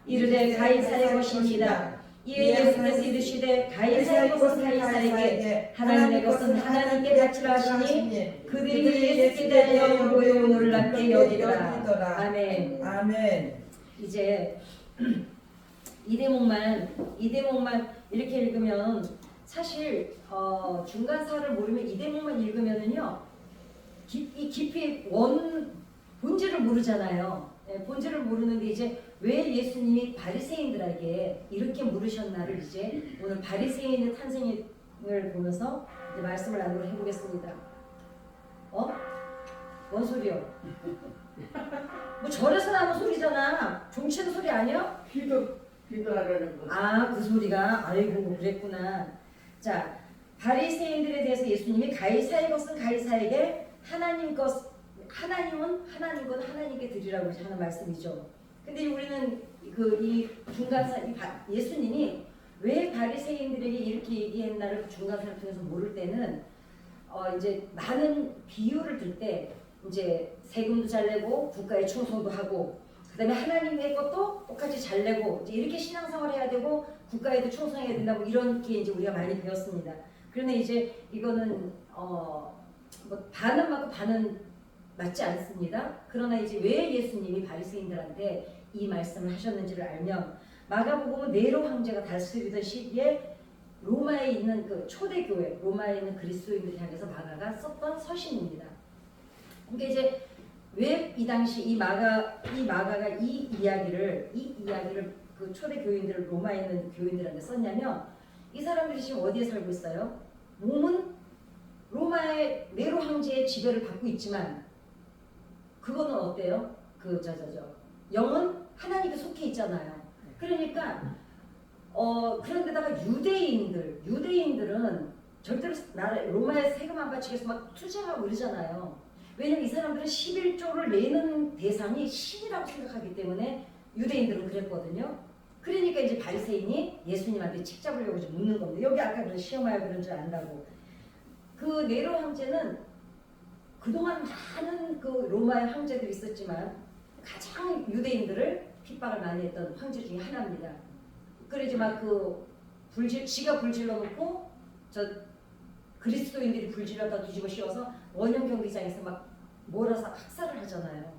이르되 가이사의 것입니다. 이에 예수께서 이르시되 가이사의 것은 가이사에게 하나님의 것은 하나님께 바치라 하시니 그들이 예수께 대하여 보여 놀랍게 여기더라. 아멘. 아멘. 이제 이 대목만 이렇게 읽으면 사실 중간사를 모르면 이 대목만 읽으면은요 깊이 본질을 모르잖아요. 본질을 모르는데 이제 왜 예수님이 바리새인들에게 이렇게 물으셨나를 이제 오늘 바리새인의 탄생을 보면서 이제 말씀을 나누도록 해보겠습니다. 뭔 소리요? 뭐 절에서 나는 소리잖아. 종치는 소리 아니야? 기도하라는 거. 아, 그 소리가? 아이고, 그랬구나. 자, 바리새인들에 대해서 예수님이 가이사의 것은 가이사에게 하나님은 하나님 것 하나님께 드리라고 하는 말씀이죠. 근데 우리는 이 중간사 예수님이 왜 바리새인들에게 이렇게 얘기했나를 그 중간사를 통해서 모를 때는 이제 많은 비유를 들 때 이제 세금도 잘 내고 국가의 충성도 하고 그다음에 하나님의 것도 똑같이 잘 내고 이제 이렇게 신앙생활 해야 되고 국가에도 충성해야 된다고 이렇게 이제 우리가 많이 배웠습니다. 그런데 이제 이거는 뭐 반은 맞고 반은 맞지 않습니다. 그러나 이제 왜 예수님이 바리새인들한테 이 말씀을 하셨는지를 알면 마가복음은 네로 황제가 다스리던 시기에 로마에 있는 그 초대교회, 로마에 있는 그리스도인들을 향해서 마가가 썼던 서신입니다. 그러니까 이제 왜 이 당시 이 마가가 이 이야기를 그 초대 교인들을 로마에 있는 교인들한테 썼냐면 이 사람들이 지금 어디에 살고 있어요? 몸은 로마의 네로 황제의 지배를 받고 있지만 그거는 어때요? 영은 하나님께 속해 있잖아요. 그러니까 그런데다가 유대인들은 절대로 로마에 세금 안 바치겠어 막 투쟁하고 이러잖아요. 왜냐면 이 사람들은 11조를 내는 대상이 신이라고 생각하기 때문에 유대인들은 그랬거든요. 그러니까 이제 바리새인이 예수님한테 칙 잡으려고 좀 묻는 겁니다. 여기 아까 그런 시험하여 그런 줄 안다고. 그 네로 황제는 그동안 많은 그 로마의 황제들이 있었지만 가장 유대인들을 핍박을 많이 했던 황제 중에 하나입니다. 그러지 막 지가 불질러 놓고 그리스도인들이 불질러다 뒤집어 씌워서 원형 경기장에서 막 몰아서 학살을 하잖아요.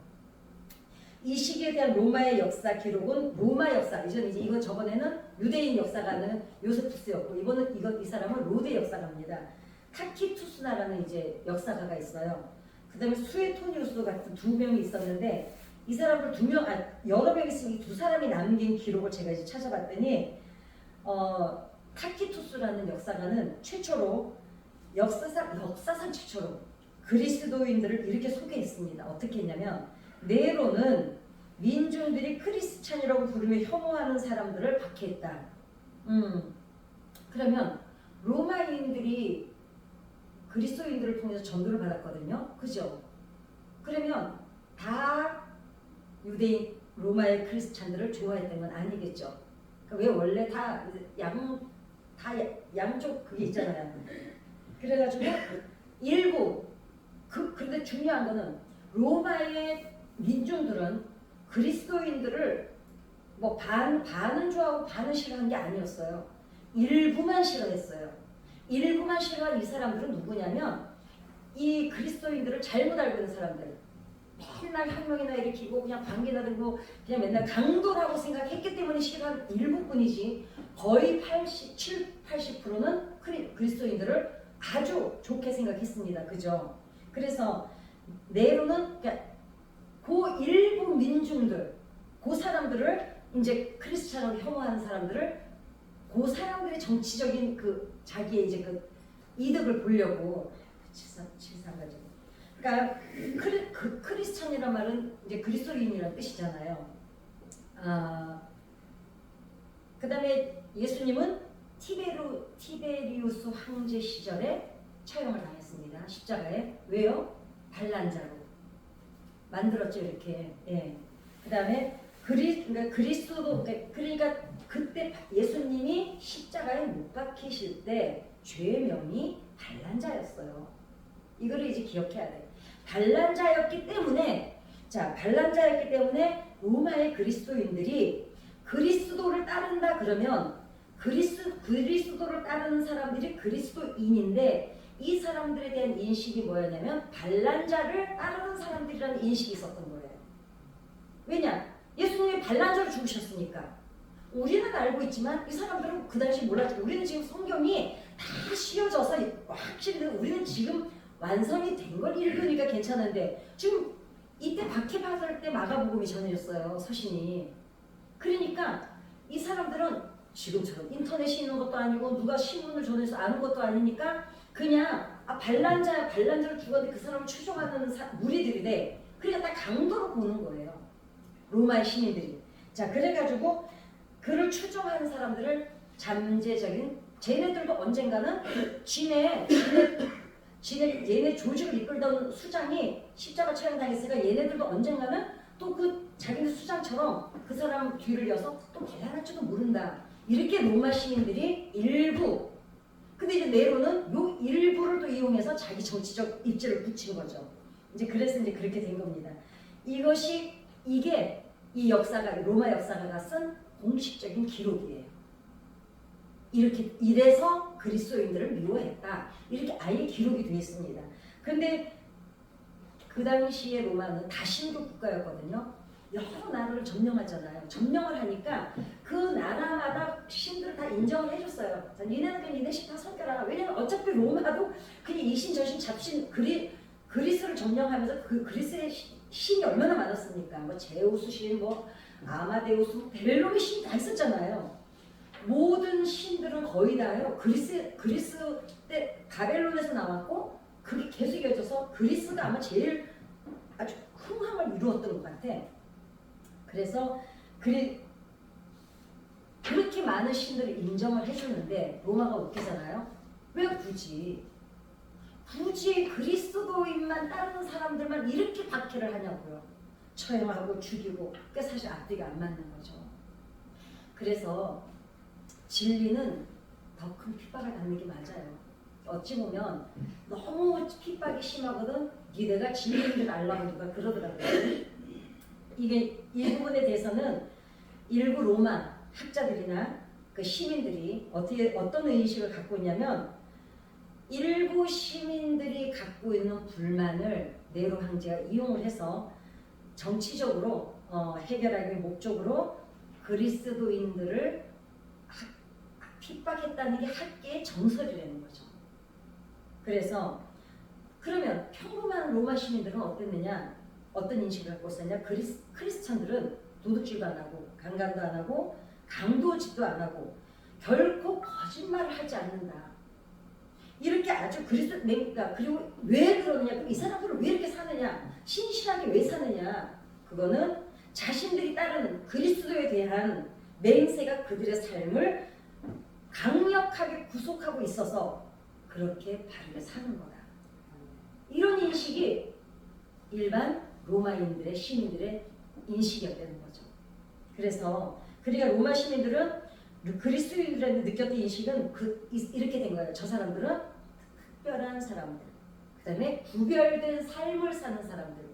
이 시기에 대한 로마의 역사 기록은 로마 역사. 이건 저번에는 유대인 역사가는 요세푸스였고 이 사람은 로데 역사가입니다. 타키투스나라는 이제 역사가가 있어요. 그다음에 수에토니우스 같은 두 명이 있었는데 이 사람들 여러 명 있으면 이 두 사람이 남긴 기록을 제가 이제 찾아봤더니 타키투스라는 역사가는 최초로 역사상 최초로 그리스도인들을 이렇게 소개했습니다. 어떻게 했냐면 네로는 민중들이 크리스찬이라고 부르며 혐오하는 사람들을 박해했다. 그러면 로마인들이 그리스도인들을 통해서 전도를 받았거든요. 그죠? 그러면 다 유대인 로마의 크리스찬들을 좋아했던 건 아니겠죠. 그러니까 왜 원래 다 양쪽 그게 있잖아요. 그래가지고 그런데 중요한 거는 로마의 민중들은 그리스도인들을 뭐 반은 좋아하고 반은 싫어하는 게 아니었어요. 일부만 싫어했어요. 일부만 싫어한 이 사람들은 누구냐면 이 그리스도인들을 잘못 알고 있는 사람들. 맨날 혁명이나 일으키고 그냥 관계나 들고 그냥 맨날 강도라고 생각했기 때문에 싫어한 일부뿐이지 거의 80%는 그리스도인들을 아주 좋게 생각했습니다. 그죠? 그래서 네로는 그 일부 민중들, 그 사람들을 이제 크리스찬으로 혐오하는 사람들을 그 사람들의 정치적인 자기의 이제 이득을 보려고 칠삼가지고. 그러니까 크리스찬이란 말은 이제 그리스도인이라는 뜻이잖아요. 그다음에 예수님은 티베리우스 황제 시절에 처형을 당했습니다. 십자가에. 왜요? 반란자로 만들었죠, 이렇게. 예. 그다음에 그러니까 그때 예수님이 십자가에 못 박히실 때 죄명이 반란자였어요. 이거를 이제 기억해야 돼. 반란자였기 때문에 로마의 그리스도인들이 따른다 그러면 그리스도를 따르는 사람들이 그리스도인인데 이 사람들에 대한 인식이 뭐였냐면 반란자를 따르는 사람들이라는 인식이 있었던 거예요. 왜냐? 예수님이 반란자로 죽으셨으니까. 우리는 알고 있지만 이 사람들은 그 당시 몰랐죠. 우리는 지금 성경이 다 씌워져서 확실히 우리는 지금 완성이 된 걸 읽으니까 괜찮은데 지금 이때 박해 받을 때 마가복음이 전해졌어요. 서신이. 그러니까 이 사람들은 지금처럼 인터넷이 있는 것도 아니고 누가 신문을 전해서 아는 것도 아니니까 그냥 반란자로 죽었는데 그 사람을 추종하는 무리들이래. 그러니까 다 강도로 보는 거예요. 로마의 시민들이. 자, 그래가지고 그를 추종하는 사람들을 잠재적인 쟤네들도 언젠가는 얘네 조직을 이끌던 수장이 십자가 처형당했으니까 얘네들도 언젠가는 또 그 자기네 수장처럼 그 사람 뒤를 이어서 또 대단할지도 모른다. 이렇게 로마 시민들이 일부, 근데 이제 네로는 요 일부를 또 이용해서 자기 정치적 입지를 붙인 거죠. 그래서 그렇게 된 겁니다. 이게 이 역사가 로마 역사가가 쓴 공식적인 기록이에요. 이래서 그리스도인들을 미워했다. 이렇게 아예 기록이 되어 있습니다. 그런데 그 당시에 로마는 다신교 국가였거든요. 여러 나라를 점령하잖아요. 점령을 하니까 그 나라마다 신들을 다 인정을 해줬어요. 니네는 그냥 니네씩 다 섬겨라. 왜냐면 어차피 로마도 그냥 이신 저신 잡신 그리스를 점령하면서 그 그리스의 신이 얼마나 많았습니까? 뭐 제우스 신, 뭐 아마데우스, 벨로의 신 다 있었잖아요. 모든 신들은 거의 다요. 그리스 때 바벨론에서 나왔고 그게 계속 이어져서 그리스가 아마 제일 아주 흥황을 이루었던 것 같아. 그래서 그렇게 많은 신들을 인정을 해주는데 로마가 웃기잖아요. 왜 굳이 그리스도인만 따르는 사람들만 이렇게 박해를 하냐고요. 처형하고 죽이고. 그게 사실 앞뒤가 안 맞는 거죠. 그래서 진리는 더 큰 핍박을 받는 게 맞아요. 어찌 보면 너무 핍박이 심하거든. 니네가 진리인 줄 알라고 누가 그러더라고요. 이게 이 부분에 대해서는 일부 로마 학자들이나 그 시민들이 어떤 의식을 갖고 있냐면 일부 시민들이 갖고 있는 불만을 네로 황제가 이용을 해서 정치적으로 해결하기 목적으로 그리스도인들을 핍박했다는 게 학계의 정설이라는 거죠. 그래서 그러면 평범한 로마 시민들은 어땠느냐? 어떤 인식을 갖고 있었냐? 크리스천들은 도둑질도 안 하고 강간도 안 하고 강도짓도 안 하고 결코 거짓말을 하지 않는다. 이렇게 아주 그러니까 그리고 왜 그러느냐? 그럼 이 사람들은 왜 이렇게 사느냐? 신실하게 왜 사느냐? 그거는 자신들이 따르는 그리스도에 대한 맹세가 그들의 삶을 강력하게 구속하고 있어서 그렇게 바르게 사는 거다. 이런 인식이 일반 로마인들의 시민들의 인식이었다는 거죠. 그래서 그러니까 로마 시민들은 그리스도인들한테 느꼈던 인식은 이렇게 된 거예요. 저 사람들은 특별한 사람들, 그 다음에 구별된 삶을 사는 사람들,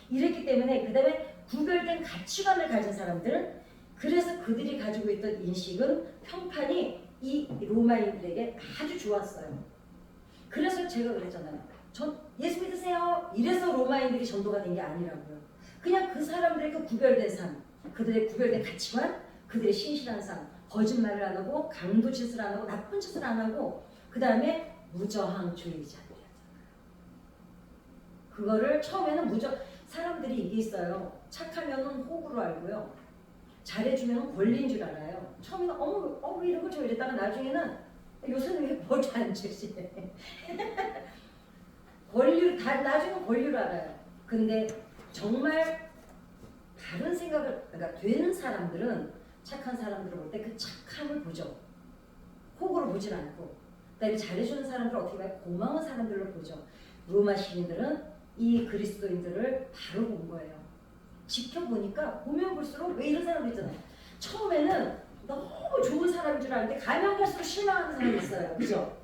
이랬기 때문에 그 다음에 구별된 가치관을 가진 사람들, 그래서 그들이 가지고 있던 인식은 평판이 이 로마인들에게 아주 좋았어요. 그래서 제가 그랬잖아요. 전 예수 믿으세요. 이래서 로마인들이 전도가 된 게 아니라고요. 그냥 그 사람들의 그 구별된 삶, 그들의 구별된 가치관, 그들의 신실한 삶, 거짓말을 안 하고 강도 짓을 안 하고 나쁜 짓을 안 하고 그 다음에 무저항주의자들이었잖아요. 그거를 처음에는 사람들이 이게 있어요. 착하면은 호구로 알고요. 잘해주면 권리인 줄 알아요. 처음에는 어머 이런 거 저 이랬다가 나중에는 요새는 왜 벌도 안 주지? 나중에 권리로 알아요. 근데 정말 다른 생각을, 그러니까 되는 사람들은 착한 사람들을 볼 때 그 착함을 보죠. 호구로 보진 않고. 그다음에 잘해주는 사람들을 어떻게 봐요? 고마운 사람들로 보죠. 로마 시민들은 이 그리스도인들을 바로 본 거예요. 지켜보니까 보면 볼수록 왜 이런 사람들 있잖아요. 처음에는 너무 좋은 사람인 줄 알았는데 가면 갈수록 실망하는 사람이 있어요. 그죠?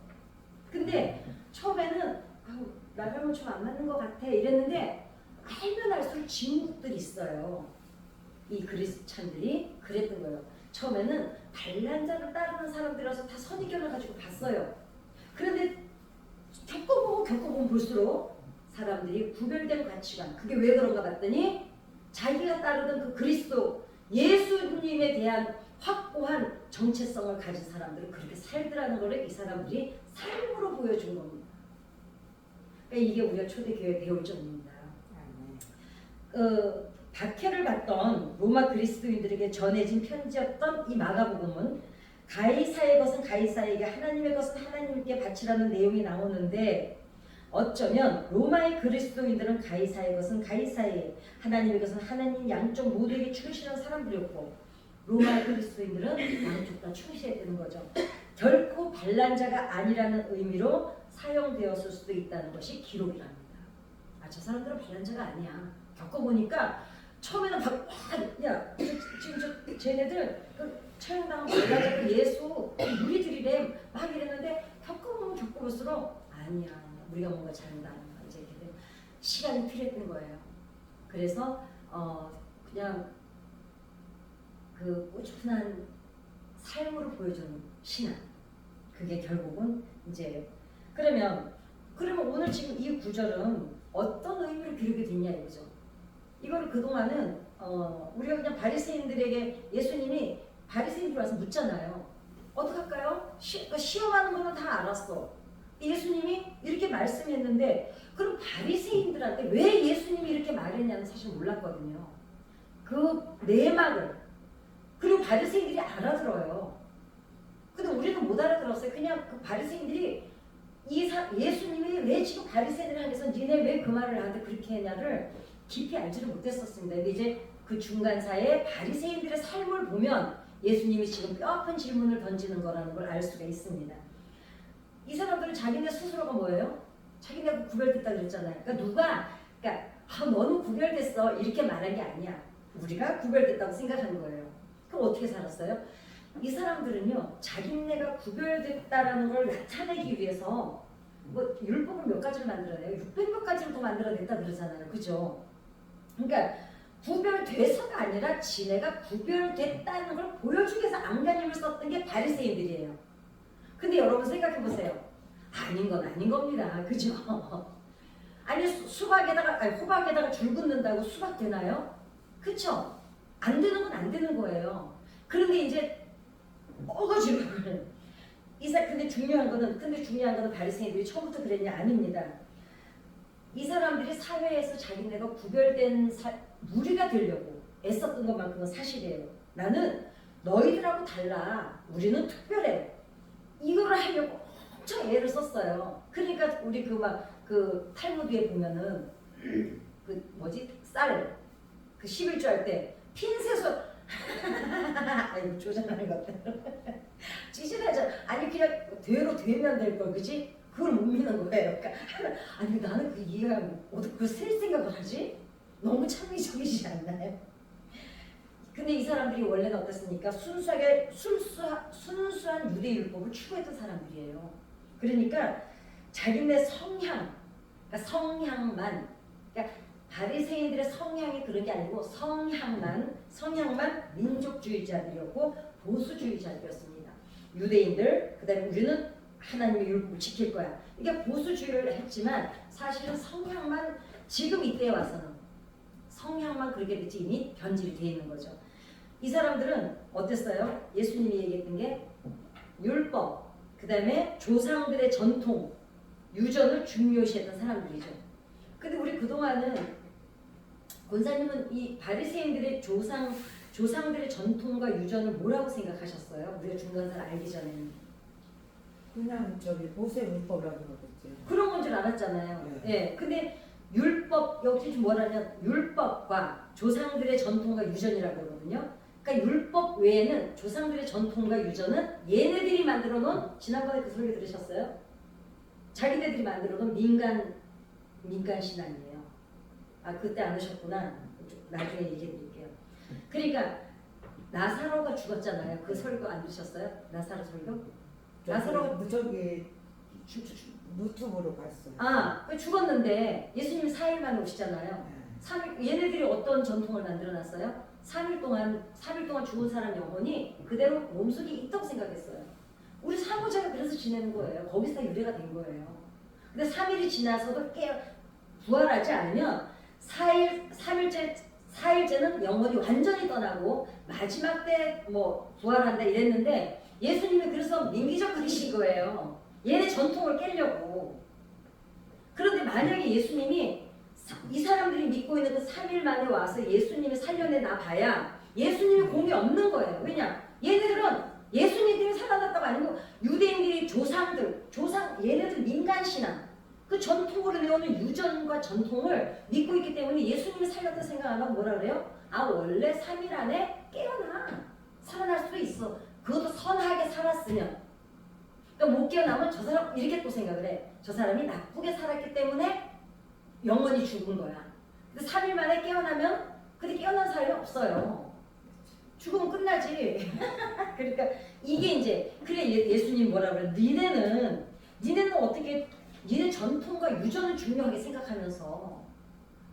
근데 처음에는 나랑은 좀 안 맞는 것 같아 이랬는데 알면 알수록 진국들이 있어요. 이 그리스찬들이 그랬던 거예요. 처음에는 반란자를 따르는 사람들이라서 다 선입견을 가지고 봤어요. 그런데 겪어보면 볼수록 사람들이 구별된 가치관, 그게 왜 그런가 봤더니 자기가 따르던 그 그리스도 예수님에 대한 확고한 정체성을 가진 사람들은 그렇게 살더라는 것을 이 사람들이 삶으로 보여준 겁니다. 그러니까 이게 우리가 초대교회 배울 점입니다. 박해를 받던 로마 그리스도인들에게 전해진 편지였던 이 마가복음은 가이사의 것은 가이사에게, 하나님의 것은 하나님께 바치라는 내용이 나오는데, 어쩌면 로마의 그리스도인들은 가이사의 것은 가이사에게, 하나님의 것은 하나님, 양쪽 모두에게 충실한 사람들이었고, 로마의 그리스도인들은 양쪽 다 충실해야 되는 거죠. 결코 반란자가 아니라는 의미로 사용되었을 수도 있다는 것이 기록이랍니다. 저 사람들은 반란자가 아니야. 겪어보니까 처음에는 야, 지금 쟤네들 그 처형당한 반란자가 예수 무리들이래 막 이랬는데, 겪어볼수록 아니야, 우리가 뭔가 잘한다는 거, 이제 이렇게 시간이 필요했던 거예요. 그래서 그냥 그 꾸준한 삶으로 보여주는 신앙, 그게 결국은 이제 그러면 오늘 지금 이 구절은 어떤 의미로 기록이 됐냐 이거죠. 이거를 그동안은 우리가 그냥 바리새인들에게 예수님이 바리새인들 와서 묻잖아요. 어떡할까요? 시험하는 거는 다 알았어. 예수님이 이렇게 말씀했는데, 그럼 바리새인들한테 왜 예수님이 이렇게 말했냐는 사실 몰랐거든요. 그 내막을. 그리고 바리새인들이 알아들어요. 근데 우리는 못 알아들었어요. 그냥 그 바리새인들이 예수님이 왜 지금 바리새인을 향해서 니네 왜 그 말을 나한테 그렇게 했냐를 깊이 알지를 못했었습니다. 근데 이제 그 중간사에 바리새인들의 삶을 보면 예수님이 지금 뼈아픈 질문을 던지는 거라는 걸 알 수가 있습니다. 이 사람들은 자기네 스스로가 뭐예요? 자기네가 구별됐다 그랬잖아요. 그러니까 너는 구별됐어 이렇게 말한 게 아니야. 우리가 구별됐다고 생각하는 거예요. 그럼 어떻게 살았어요? 이 사람들은요, 자기네가 구별됐다라는 걸 나타내기 위해서 뭐 율법을 몇 가지를 만들어내요. 600몇 가지를 더 만들어냈다 그러잖아요. 그죠? 그러니까 구별돼서가 아니라 지네가 구별됐다는 걸 보여주기 위해서 안간힘을 썼던 게 바리새인들이에요. 근데 여러분 생각해 보세요. 아닌 건 아닌 겁니다. 그죠? 아니 호박에다가 줄 긋는다고 수박 되나요? 그쵸? 안 되는 건 안 되는 거예요. 그런데 이제 먹어주는 근데 중요한 거는 바리새인들이 처음부터 그랬냐? 아닙니다. 이 사람들이 사회에서 자기네가 구별된 무리가 되려고 애썼던 것만큼은 사실이에요. 나는 너희들하고 달라. 우리는 특별해. 이거를 하려고 엄청 애를 썼어요. 그러니까 우리 그 탈무드에 보면은 쌀 11조 할 때 핀셋으로 아이고 조장하는 것 같아. 찌질하죠. 아니 그냥 되로 되면 될 걸, 그지? 그걸 못 믿는 거예요. 그러니까 아니 나는 그 이해가 어떻게 그걸 셀 생각을 하지? 너무 창의적이지 않나요? 근데 이 사람들이 원래는 어땠습니까? 순수한 유대율법을 추구했던 사람들이에요. 그러니까 자기네 성향만, 그러니까 바리새인들의 성향이 그런 게 아니고 성향만 민족주의자들이었고 보수주의자들이었습니다. 유대인들, 그다음에 우리는 하나님의 율법을 지킬 거야. 이게 보수주의를 했지만 사실은 성향만, 지금 이때에 와서는 성향만 그렇게 됐지 이미 변질이 돼 있는 거죠. 이 사람들은 어땠어요? 예수님이 얘기했던 게 율법, 그 다음에 조상들의 전통, 유전을 중요시했던 사람들이죠. 근데 우리 그동안은 권사님은 이 바리새인들의 조상들의 전통과 유전을 뭐라고 생각하셨어요? 우리가 중간사를 알기 전에는. 그냥 모세율법이라고 그러겠지. 그런 건 줄 알았잖아요. 예. 근데 율법, 여기 뭐라면 율법과 조상들의 전통과 유전이라고 그러거든요. 그러니까 율법 외에는 조상들의 전통과 유전은 얘네들이 만들어 놓은, 지난번에 그 소리 들으셨어요? 자기네들이 만들어 놓은 민간 신앙이에요. 그때 안 하셨구나. 나중에 얘기해 드릴게요. 그러니까 나사로가 죽었잖아요. 그 설교 안 들으셨어요? 나사로 설교? 나사로가 유튜브로 봤어요. 그 죽었는데 예수님이 4일 만에 오시잖아요. 얘네들이 어떤 전통을 만들어 놨어요? 3일 동안 죽은 사람 영혼이 그대로 몸속에 있다고 생각했어요. 우리 사모자가 그래서 지내는 거예요. 거기서 다 유래가 된 거예요. 근데 3일이 지나서도 부활하지 않으면 4일째는 영혼이 완전히 떠나고 마지막 때 뭐 부활한다 이랬는데 예수님이 그래서 민기적거리신 거예요. 얘네 전통을 깨려고. 그런데 만약에 예수님이 이 사람들이 믿고 있는 그 3일 만에 와서 예수님이 살려내나 봐야 예수님이 공이 없는 거예요. 왜냐? 얘네들은 예수님이 살아났다고 아니고 유대인들의 얘네들 민간신앙 그 전통으로 내오는 유전과 전통을 믿고 있기 때문에 예수님이 살렸다 생각 안 하고 뭐라 그래요? 아 원래 3일 안에 깨어나 살아날 수도 있어. 그것도 선하게 살았으면. 그러니까 못 깨어나면 저 사람 이렇게 또 생각을 해. 저 사람이 나쁘게 살았기 때문에 영원히 죽은 거야. 근데 3일 만에 깨어나면 근데 깨어난 사람이 없어요. 죽으면 끝나지. 그러니까 이게 이제 그래 예수님 뭐라 그래? 니네는 어떻게 니네 전통과 유전을 중요하게 생각하면서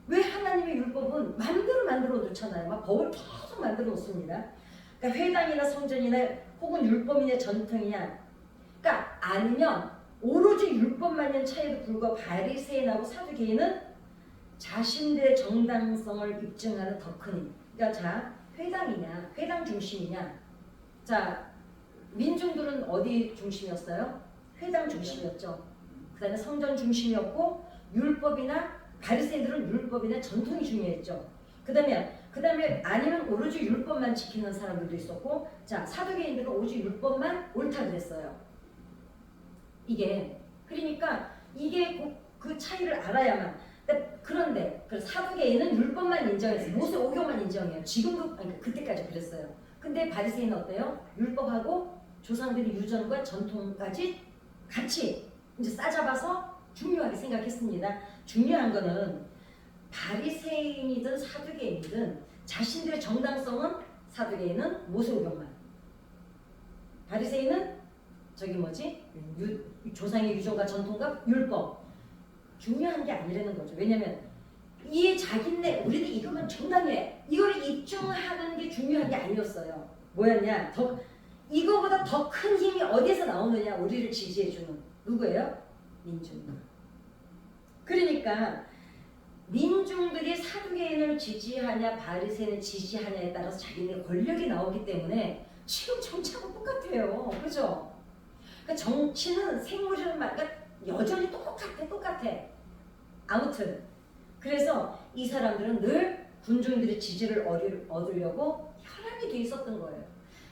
왜 하나님의 율법은 만들어 놓잖아요. 막 법을 계속 만들어 놓습니다. 그러니까 회당이나 성전이나 혹은 율법이나 전통이냐. 그러니까 아니면 오로지 율법만년 차이도 불구하고 바리새인하고 사두개인은 자신들의 정당성을 입증하는 더 큰 힘. 그러니까 자 회당이냐, 회당 중심이냐. 자 민중들은 어디 중심이었어요? 회당 중심이었죠. 그다음에 성전 중심이었고 율법이나 바리새인들은 율법이나 전통이 중요했죠. 그다음에 아니면 오로지 율법만 지키는 사람들도 있었고, 자 사두개인들은 오로지 율법만 옳다 그랬어요. 그러니까 이게 그 차이를 알아야만. 그런데 사두개인은 율법만 인정했어요. 모세 오경만 인정해요. 지금도 그때까지 그랬어요. 근데 바리새인은 어때요? 율법하고 조상들의 유전과 전통까지 같이 이제 싸잡아서 중요하게 생각했습니다. 중요한 거는 바리새인이든 사두개인이든 자신들의 정당성은 사두개인은 모세오경만, 바리새인은 조상의 유전과 전통과 율법. 중요한 게 아니라는 거죠. 왜냐면 이 자기네 우리도 이거만 정당해 이걸 입증하는 게 중요한 게 아니었어요. 뭐였냐? 이거보다 더 큰 힘이 어디에서 나오느냐? 우리를 지지해주는 누구예요? 민중들. 그러니까 민중들이 사두개인을 지지하냐 바리새인을 지지하냐에 따라서 자기네 권력이 나오기 때문에 지금 정치하고 똑같아요. 그죠? 그러니까 정치는 생물이라는 말과 여전히 똑같아. 아무튼 그래서 이 사람들은 늘 군중들의 지지를 얻으려고 혈안이 돼 있었던 거예요.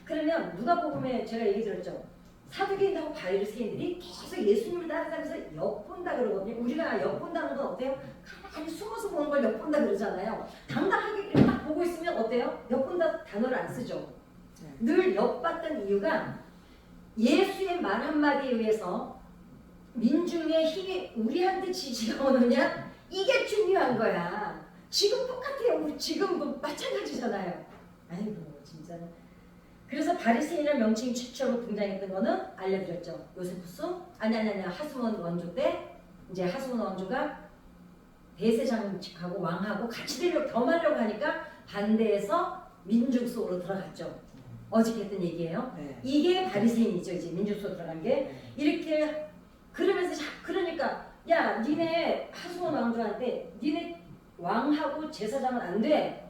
그러면 누가복음에 제가 얘기 들었죠. 사두개인하고 바리새인들이 계속 예수님을 따라다니면서 엿본다 그러거든요. 우리가 엿본다는 건 어때요? 가만히 숨어서 보는 걸 엿본다 그러잖아요. 당당하게 딱 보고 있으면 어때요? 엿본다 단어를 안 쓰죠. 늘 엿봤던 이유가 예수의 말 한마디에 의해서 민중의 힘이 우리한테 지지가 오느냐? 이게 중요한 거야. 지금 똑같아요. 우리 지금도 마찬가지잖아요. 아이고 진짜. 그래서 바리새인이라는 명칭이 최초로 등장했던 거는 알려드렸죠. 요세푸스? 아니 하스몬 왕조 때 이제 하스몬 왕조가 대제사장하고 왕하고 같이 겸하려고 하니까 반대해서 민중 속으로 들어갔죠. 어저께 했던 얘기예요. 네. 이게 바리새인이죠. 이제 민중 속으로 들어간 게. 이렇게 그러면서 그러니까 야 니네 하스몬 왕조한테 니네 왕하고 제사장은 안 돼.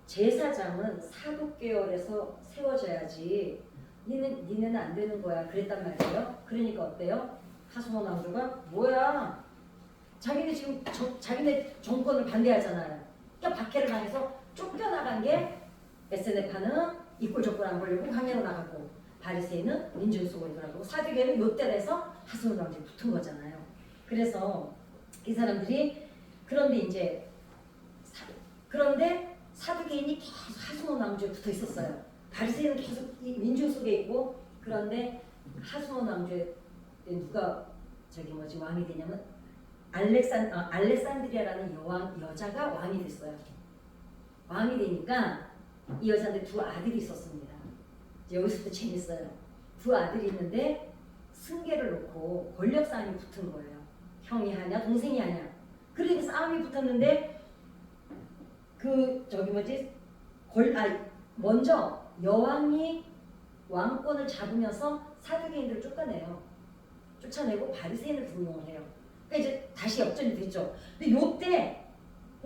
제사장은 사독계열에서 세워져야지. 니네는 안 되는 거야. 그랬단 말이에요. 그러니까 어때요? 하스몬 왕조가 뭐야? 자기네 지금 자기네 정권을 반대하잖아요. 그러니까 박해를 당해서 쫓겨나간 게 에세네파는 이꼴 저꼴 안 보려고 강해로 나가고 바리새인은 민중 속으로 들어가고 사두개는 요때 돼서 하스몬 왕조에 붙은 거잖아요. 그래서 이 사람들이 그런데 사두개인이 계속 하스몬 왕조에 붙어 있었어요. 바리새인은 계속 이 민중 속에 있고. 그런데 하스몬 왕조에 누가 왕이 되냐면 알렉산드리아라는 여자가 왕이 됐어요. 왕이 되니까 이 여자한테 두 아들이 있었습니다. 여기서부터 재밌어요. 두 아들이 있는데 승계를 놓고 권력 싸움이 붙은 거예요. 형이 하냐 동생이 하냐. 그러니까 싸움이 붙었는데 먼저 여왕이 왕권을 잡으면서 사두개인들을 쫓아내고 바리새인을 등용을 해요. 그러니까 이제 다시 역전이 됐죠. 근데 요때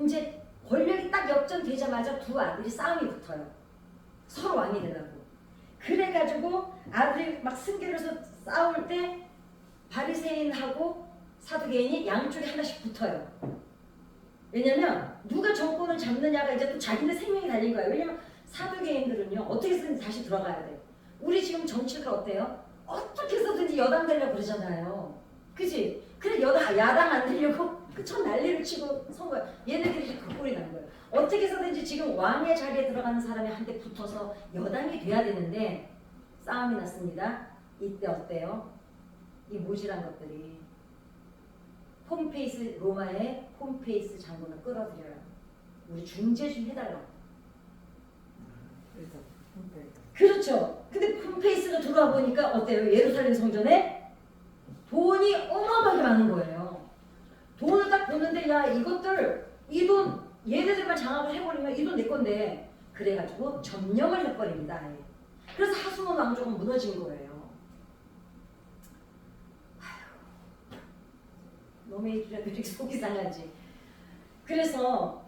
이제 권력이 딱 역전되자마자 두 아들이 싸움이 붙어요. 서로 왕이 되려고. 그래가지고 아들이 막 승계를 해서 싸울 때 바리새인하고 사두개인이 양쪽에 하나씩 붙어요. 왜냐면 누가 정권을 잡느냐가 이제 또 자기네 생명이 달린 거예요. 왜냐면 사두개인들은요 어떻게 해서든지 다시 들어가야 돼. 우리 지금 정치가 어때요? 어떻게 해서든지 여당 되려고 그러잖아요. 그지? 그래 야당 안 되려고 그천 난리를 치고 선거 얘네들이 그 꼴이 난 거예요. 어떻게 해서든지 지금 왕의 자리에 들어가는 사람이 한테 붙어서 여당이 돼야 되는데 싸움이 났습니다. 이때 어때요? 이 모질한 것들이 로마의 폼페이스 장군을 끌어들여라. 우리 중재 좀 해달라고. 그래서 홈페이지. 그렇죠. 근데 폼페이스가 들어와 보니까 어때요? 예루살렘 성전에 돈이 어마어마하게 많은 거예요. 돈을 딱 보는데 야 이것들 이 돈 얘네들만 장악을 해버리면 이 돈 내 건데 그래가지고 점령을 해버립니다. 아예. 그래서 하수몬 왕족은 무너진 거예요. 너무 이렇게 속이 상하지. 그래서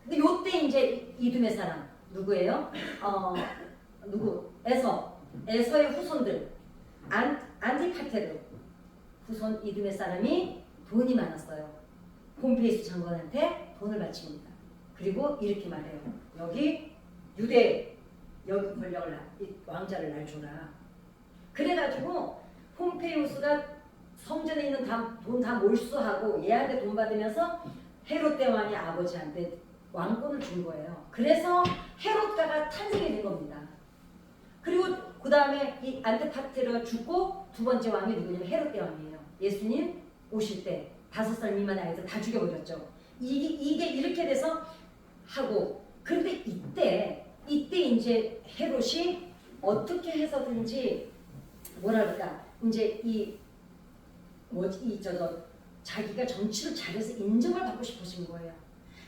근데 요때 이제 이두메 사람 누구예요? 에서의 후손들 안티파테르 후손 이두메 사람이 돈이 많았어요. 폼페이스 장관한테 돈을 바칩니다. 그리고 이렇게 말해요. 여기 유대 여기 권력을 왕자를 날 줘라. 그래가지고 폼페이우스가 성전에 있는 돈 다 몰수하고 얘한테 돈 받으면서 헤롯 대왕이 아버지한테 왕권을 준 거예요. 그래서 헤롯가가 탄생이 된 겁니다. 그리고 그 다음에 이 안티파테르가 죽고 두 번째 왕이 누구냐면 헤롯 대왕이에요. 예수님 오실 때 5살 미만의 아이들 다 죽여버렸죠. 이게 이렇게 돼서 하고 그런데 이때 이제 헤롯이 어떻게 해서든지 뭐랄까 이제 자기가 정치를 잘해서 인정을 받고 싶으신 거예요.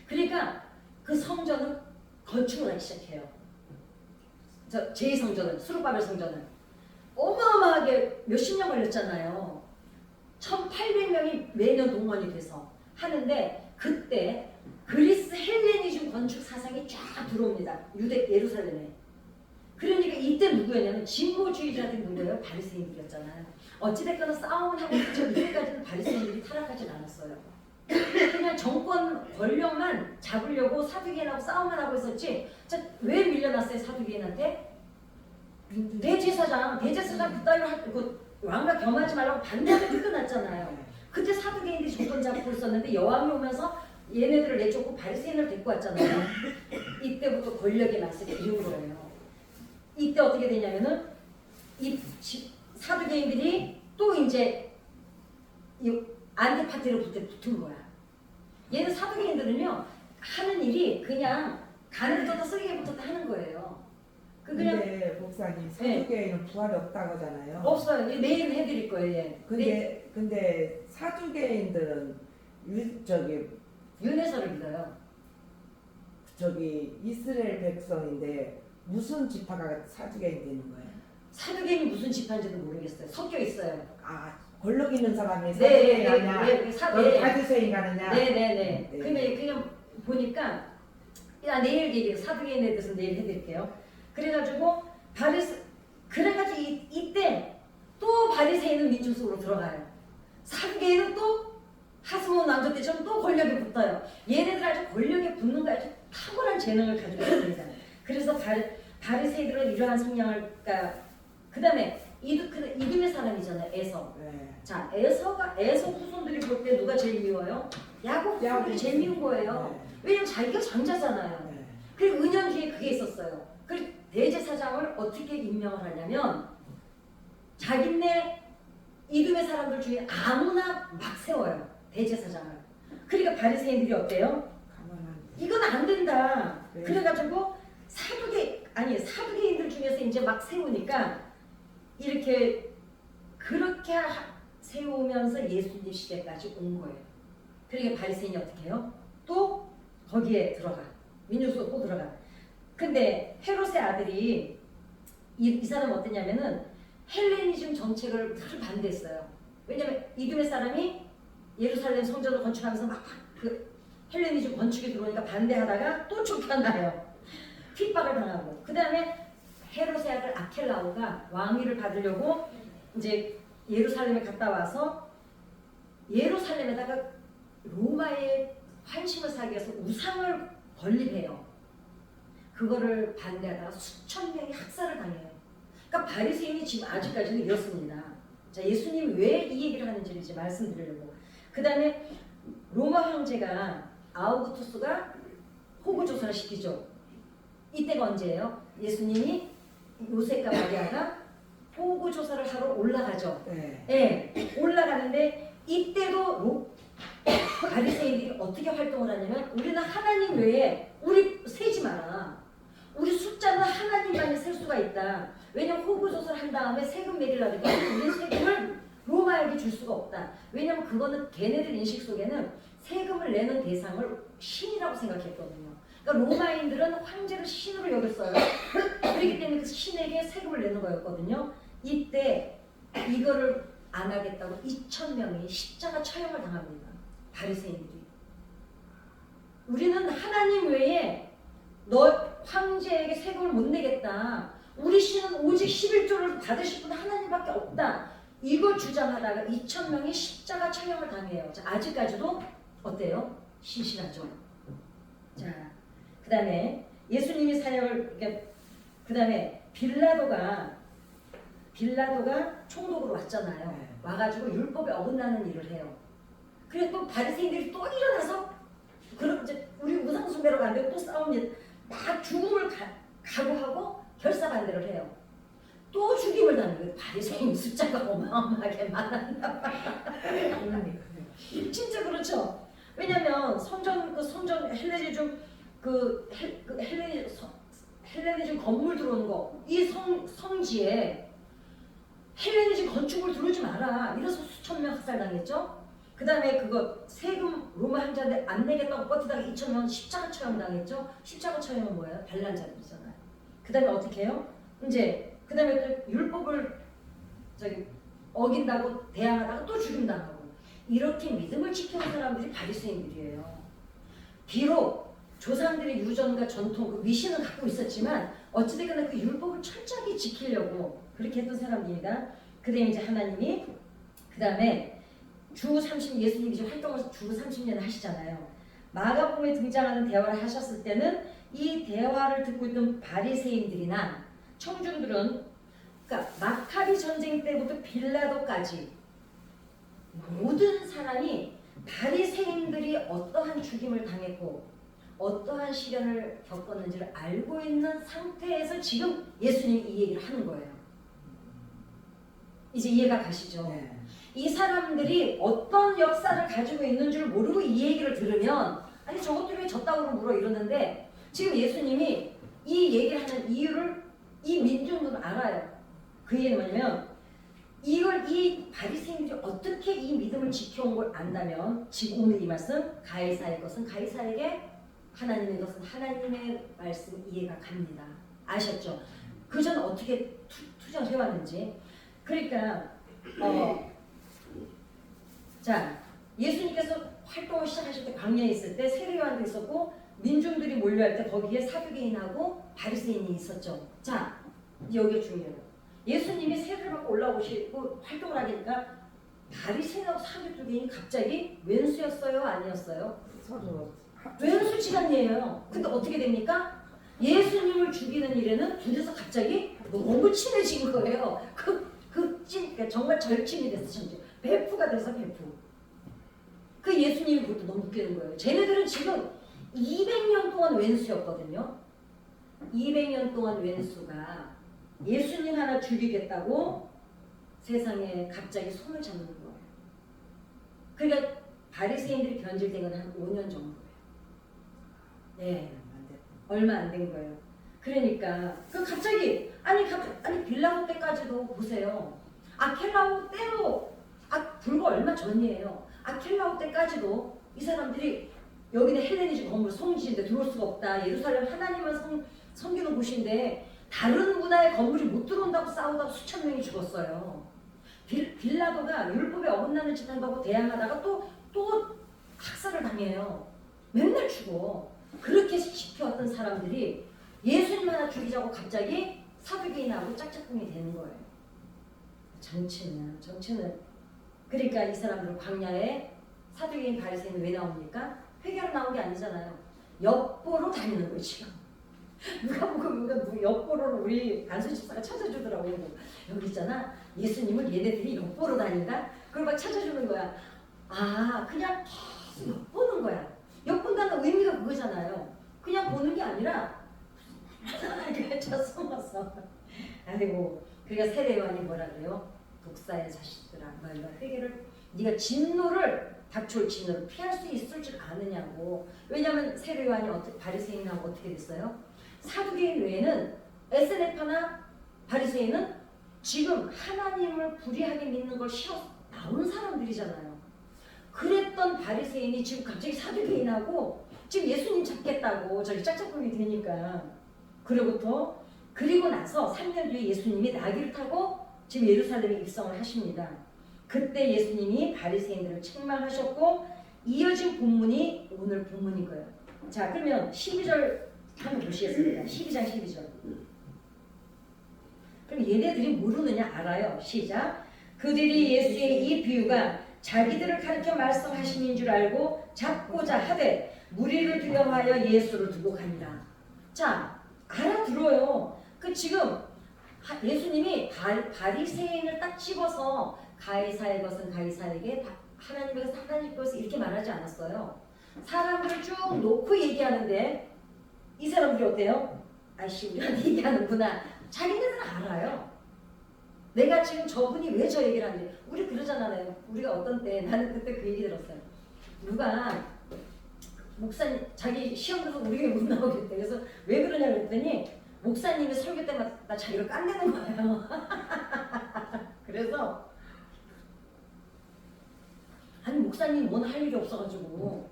그러니까 그 성전을 건축을 하기 시작해요. 제2성전은 수르바벨 성전은 어마어마하게 몇십 년 걸렸잖아요. 1800명이 매년 동원이 돼서 하는데 그때 그리스 헬레니즘 건축 사상이 쫙 들어옵니다. 예루살렘에. 그러니까 이때 누구였냐면 진보주의자들이 누구예요? 바리새인들이었잖아요. 어찌됐거나 싸움을 하고 저 이때까지는 바리새인들이 타락하진 않았어요. 그냥 정권 권력만 잡으려고 사두개인하고 싸움만 하고 있었지. 왜 밀려났어요 사두개인한테? 대제사장 그따위로 왕과 겸하지 말라고 반대하면 끝났잖아요. 그때 사두개인들이 정권 잡고 있었는데 여왕이 오면서 얘네들을 내쫓고 바리새인을 데리고 왔잖아요. 이때부터 권력의 맛을 기른 거예요. 이때 어떻게 되냐면은 이 사두개인들이 또 이제 이 안티파티로 붙은 거야. 얘는 사두개인들은요 하는 일이 그냥 간을 떠다 쓰레기에 붙었다 하는 거예요. 그냥 근데 목사님 사두개인은 부활이 없다고 하잖아요. 없어요. 내일 해드릴 거예요. 얘. 근데 사두개인들은 윤회설을 믿어요. 이스라엘 백성인데 무슨 지파가 사두개인 되는 거예요? 사두개인이 무슨 지파인지도 모르겠어요. 섞여 있어요. 권력 있는 사람이 사두개인 가느냐, 바리새인 가느냐. 네네네. 그냥 보니까 내일 얘기해요. 사두개인에 대해서 내일 해드릴게요. 그래가지고 그래가지고 이때 또 바리새인은 민중속으로 들어가요. 사두개인은 또 하스몬 왕조 때처럼 또 권력에 붙어요. 얘네들 아주 권력에 붙는 거 아주 탁월한 재능을 가지고 있습니다. 그래서 바리새인들은 이러한 성향을 그 다음에 이두메 사람이잖아요. 에서. 네. 자, 에서 후손들이 볼 때 누가 제일 미워요? 야곱 후손들이 제일 미운 거예요. 네. 왜냐면 자기가 장자잖아요. 네. 그리고 은연 뒤에 그게 있었어요. 그리고 대제사장을 어떻게 임명을 하냐면 자기네 이두메 사람들 중에 아무나 막 세워요. 대제사장을. 그러니까 바리새인들이 어때요? 이건 안 된다. 네. 그래가지고 사두개인들 중에서 이제 막 세우니까 이렇게 그렇게 세우면서 예수님 시대까지 온 거예요. 그러니까 바리새인이 어떻게 해요? 또 거기에 들어가. 민유수가 또 들어가. 근데 헤롯의 아들이 이 사람 어땠냐면은 헬레니즘 정책을 늘 반대했어요. 왜냐면 이두메 사람이 예루살렘 성전을 건축하면서 막 그 헬레니즘 건축이 들어오니까 반대하다가 또 쫓겨나요. 핍박을 당하고. 그 다음에 헤롯의 아들 아켈라오가 왕위를 받으려고 이제 예루살렘에 갔다 와서 예루살렘에다가 로마의 환심을 사기 위해서 우상을 건립해요. 그거를 반대하다가 수천 명이 학살을 당해요. 그러니까 바리새인이 지금 아직까지는 이렇습니다. 자, 예수님이 왜 이 얘기를 하는지를 이제 말씀드리려고. 그 다음에 로마 황제가 아우구투스가 호구조사를 시키죠. 이때가 언제예요? 예수님이 요셉과 마리아가 호구조사를 하러 올라가죠. 네. 예, 올라가는데 이때도 바리새인들이 어떻게 활동을 하냐면 우리는 하나님 외에 우리 세지 마라. 우리 숫자는 하나님만이 셀 수가 있다. 왜냐면 호구조사를 한 다음에 세금 매기려고 하니까 우리 세금을 로마에게 줄 수가 없다. 왜냐면 그거는 걔네들 인식 속에는 세금을 내는 대상을 신이라고 생각했거든요. 그러니까 로마인들은 황제를 신으로 여겼어요. 그렇기 때문에 그 신에게 세금을 내는 거였거든요. 이때 이거를 안 하겠다고 2,000명이 십자가 처형을 당합니다. 바리새인들이. 우리는 하나님 외에 너 황제에게 세금을 못 내겠다. 우리 신은 오직 11조를 받으실 분 하나님밖에 없다. 이걸 주장하다가 2,000명이 십자가 처형을 당해요. 자, 아직까지도 어때요? 신실하죠. 자, 그 다음에 예수님이 사역을 그 다음에 빌라도가 총독으로 왔잖아요. 네. 와가지고 율법에 어긋나는 일을 해요. 그래 또 바리새인들이 또 일어나서 그럼 이제 우리 우상 숭배로 가는데 또 싸우는 막 죽음을 각오하고 결사반대를 해요. 또 죽임을 당하는 거예요. 바리새인 숫자가 어마어마하게 많았나 봐. 진짜 그렇죠. 왜냐면 성전 헬레니즘 헬레니즘 건물 들어오는 거 이 성지에 헬레니즘 건축물 들어오지 마라. 이래서 수천 명 학살당했죠. 그 다음에 그거 세금 로마 황제한테 안 내겠다고 버티다가 2,000명 십자가 처형 당했죠. 십자가 처형은 뭐예요? 반란자들이잖아요. 그 다음에 어떻게 해요? 이제 그 다음에 또 율법을 어긴다고 대항하다가 또 죽임당하고 이렇게 믿음을 지키는 사람들이 바리새인들이에요. 비록 조상들의 유전과 전통, 그 미신은 갖고 있었지만 어찌됐거나 그 율법을 철저하게 지키려고 그렇게 했던 사람들입니다. 그 다음에 이제 하나님이 그 다음에 예수님이 이제 활동을 주 30년 하시잖아요. 마가복음에 등장하는 대화를 하셨을 때는 이 대화를 듣고 있던 바리새인들이나 청중들은 그러니까 마카비 전쟁 때부터 빌라도까지 모든 사람이 바리새인들이 어떠한 죽임을 당했고 어떠한 시련을 겪었는지를 알고 있는 상태에서 지금 예수님이 이 얘기를 하는 거예요. 이제 이해가 가시죠? 네. 이 사람들이 어떤 역사를 가지고 있는 줄 모르고 이 얘기를 들으면 아니 저것들이 왜 졌다고 물어 이러는데 지금 예수님이 이 얘기를 하는 이유를 이 민중들은 알아요. 그 얘기는 뭐냐면 이 바리새인들이 어떻게 이 믿음을 지켜온 걸 안다면 지금 오늘 이 말씀 가이사의 것은 가이사에게 하나님의 것은 하나님의 말씀 이해가 갑니다. 아셨죠? 그전 어떻게 투정해왔는지. 그러니까 자 예수님께서 활동을 시작하실 때 광야에 있을 때 세례요한도 있었고 민중들이 몰려할 때 거기에 사두개인하고 바리새인이 있었죠. 자 여기가 중요해요. 예수님이 세례를 받고 올라오시고 활동을 하니까 바리새인하고 사두개인이 갑자기 왼수였어요? 아니었어요? 서로 왼수지간이에요. 근데 어떻게 됩니까? 예수님을 죽이는 일에는 둘이서 갑자기 너무 친해진 거예요. 그러니까 정말 절친이 됐어. 진짜. 베프가 돼서 베프. 그 예수님이 그것도 너무 웃기는 거예요. 쟤네들은 지금 200년 동안 왼수였거든요. 200년 동안 왼수가 예수님 하나 죽이겠다고 세상에 갑자기 손을 잡는 거예요. 그러니까 바리새인들이 변질된 건 한 5년 정도예요. 네, 얼마 안 된 거예요. 그러니까 그 갑자기 아니 빌라도 때까지도 보세요. 아켈라오 때도 불과 얼마 전이에요. 아켈라오 때까지도 이 사람들이 여기는 헬레니즘 건물 성지인데 들어올 수가 없다. 예루살렘 하나님만 섬기는 곳인데 다른 문화의 건물이 못 들어온다고 싸우다가 수천 명이 죽었어요. 빌라도가 율법에 어긋나는 짓 한다고 대항하다가 또 학살을 당해요. 맨날 죽어. 그렇게 지켜왔던 사람들이 예수님 하나 죽이자고 갑자기 사두개인하고 짝짝꿍이 되는 거예요. 정치는 그러니까 이 사람들은 광야에 사두개인 바리새인 왜 나옵니까? 회개로 나온 게 아니잖아요. 엿보러 다니는 거예요 지금. 누가 보고 엿보러 우리 안수 집사가 찾아주더라고요. 여기 있잖아. 예수님을 얘네들이 엿보러 다닌다? 그걸 막 찾아주는 거야. 아 그냥 계속 엿보는 거야. 엿본다는 의미가 그거잖아요. 그냥 보는 게 아니라 그냥 저 숨어서. 아이고 그러니까 세례요한이 뭐라 그래요? 독사의 자식들아 너희가 회개를 네가 진노를 닥쳐올 진노를 피할 수 있을 줄 아느냐고. 왜냐하면 세례요한이 바리새인하고 어떻게 됐어요? 사두개인 외에는 에스네파나 바리새인은 지금 하나님을 불의하게 믿는 걸 싫어 나온 사람들이잖아요. 그랬던 바리새인이 지금 갑자기 사두개인하고 지금 예수님 잡겠다고 저기 짝짝꿍이 되니까. 그리고 나서 3년 뒤에 예수님이 나귀를 타고 지금 예루살렘에 입성을 하십니다. 그때 예수님이 바리새인들을 책망하셨고 이어진 본문이 오늘 본문인 거예요. 자 그러면 12절 한번 보시겠습니다. 12장 12절. 그럼 얘네들이 모르느냐 알아요. 시작. 그들이 예수의 이 비유가 자기들을 가르쳐 말씀하심인 줄 알고 잡고자 하되 무리를 두려워하여 예수를 두고 가니라. 자 알아들어요. 그 지금 예수님이 바리새인을 딱 집어서 가이사의 것은 가이사에게 하나님의 것은 하나님 것을 이렇게 말하지 않았어요. 사람들을 쭉 놓고 얘기하는데 이 사람들이 어때요? 아이씨 우리한테 얘기하는구나. 자기네들은 알아요. 내가 지금 저분이 왜 저 얘기를 하는지. 우리 그러잖아요. 우리가 어떤 때 나는 그때 그 얘기 들었어요. 누가 목사님 자기 시험 들어서 우리 교회 못 나오겠대. 그래서 왜 그러냐 그랬더니 목사님이 설교 때마다 자기를 깐대는 거예요. 그래서 아니 목사님 뭔 할 일이 없어가지고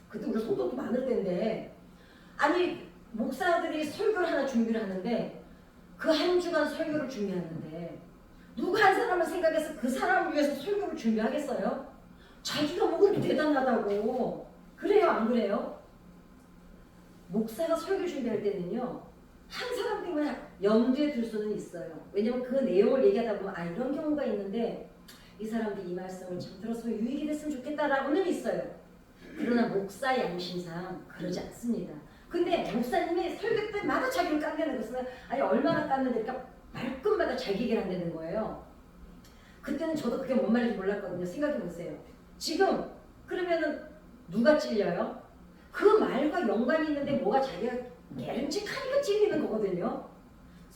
그때 우리 성도도 많을 때인데 아니 목사들이 설교를 하나 준비를 하는데 그 한 주간 설교를 준비하는데 누가 한 사람을 생각해서 그 사람을 위해서 설교를 준비하겠어요? 자기가 뭐 그렇게 대단하다고. 그래요 안 그래요? 목사가 설교 준비할 때는요 한 사람 때문에 염두에 둘 수는 있어요. 왜냐면 그 내용을 얘기하다 보면 아 이런 경우가 있는데 이 사람들이 이 말씀을 참 들어서 유익이 됐으면 좋겠다라고는 있어요. 그러나 목사 양심상 그러지 않습니다. 근데 목사님이 설교 때마다 자기를 깐대는 것은 아니 얼마나 깠는데니까 말끝마다 자기 얘기를 한다는 거예요. 그때는 저도 그게 뭔 말인지 몰랐거든요. 생각해보세요. 지금 그러면은 누가 찔려요? 그 말과 연관이 있는데 뭐가 자기가 깨름직하니까 찔리는 거거든요.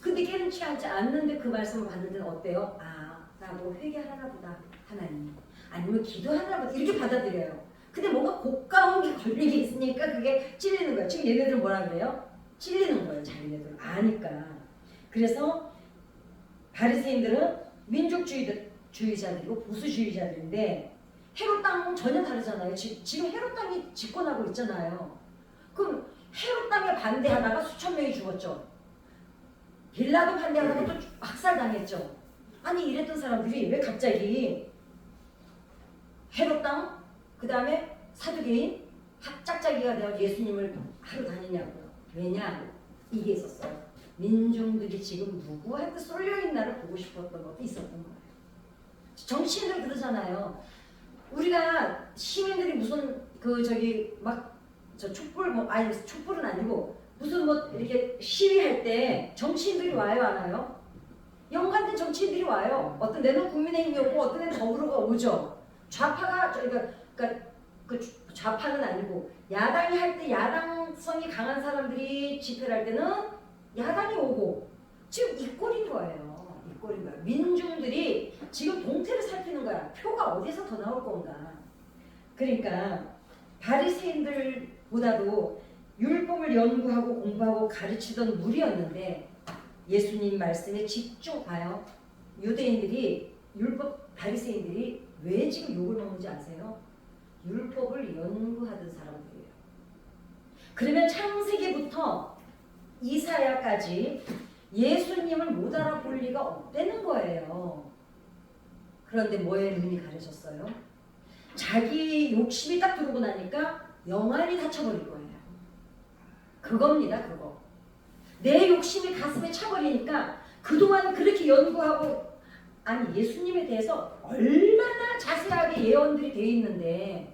근데 깨름직하지 않는데 그 말씀을 받는 데는 어때요? 아, 나 뭐 회개하나 보다 하나님. 아니면 기도하나 보다 이렇게 받아들여요. 근데 뭔가 고가운 게 걸리게 있으니까 그게 찔리는 거예요. 지금 얘네들은 뭐라 그래요? 찔리는 거예요. 자기네들은 아니까. 그래서 바리새인들은 민족주의자들이고 보수주의자들인데 헤롯 땅은 전혀 다르잖아요. 지금 헤롯 땅이 집권하고 있잖아요. 그럼 헤롯 땅에 반대하다가 수천 명이 죽었죠. 빌라도 반대하다가 또 학살당했죠. 아니 이랬던 사람들이 왜 갑자기 헤롯 땅, 그 다음에 사두개인, 짝짝이가 되어 예수님을 하러 다니냐고요. 왜냐? 이게 있었어요. 민중들이 지금 누구한테 쏠려있는 나를 보고 싶었던 것도 있었던 거예요. 정치인들 그러잖아요. 우리가 시민들이 무슨 저 촛불 아니 촛불은 아니고 무슨 이렇게 시위할 때 정치인들이 와요 안 와요? 연관된 정치인들이 와요. 어떤 데는 국민의힘이 오고 어떤 데는 더불어가 오죠. 좌파가 그러니까 그 좌파는 아니고 야당이 할 때 야당성이 강한 사람들이 집회를 할 때는 야당이 오고 지금 이 꼴인 거예요. 이 꼴인 거야. 민중들이 지금 동태를 살피는 거야. 표가 어디서 더 나올 건가. 그러니까 바리새인들보다도 율법을 연구하고 공부하고 가르치던 무리였는데 예수님 말씀에 집중 봐요. 유대인들이 바리새인들이 왜 지금 욕을 먹는지 아세요? 율법을 연구하던 사람들이에요. 그러면 창세기부터 이사야까지 예수님을 못 알아볼 리가 없다는 거예요. 그런데 뭐에 눈이 가려졌어요? 자기 욕심이 딱 들어오고 나니까 영안이 닫혀버릴 거예요. 그겁니다, 그거. 내 욕심이 가슴에 차버리니까 그동안 그렇게 연구하고, 아니 예수님에 대해서 얼마나 자세하게 예언들이 돼 있는데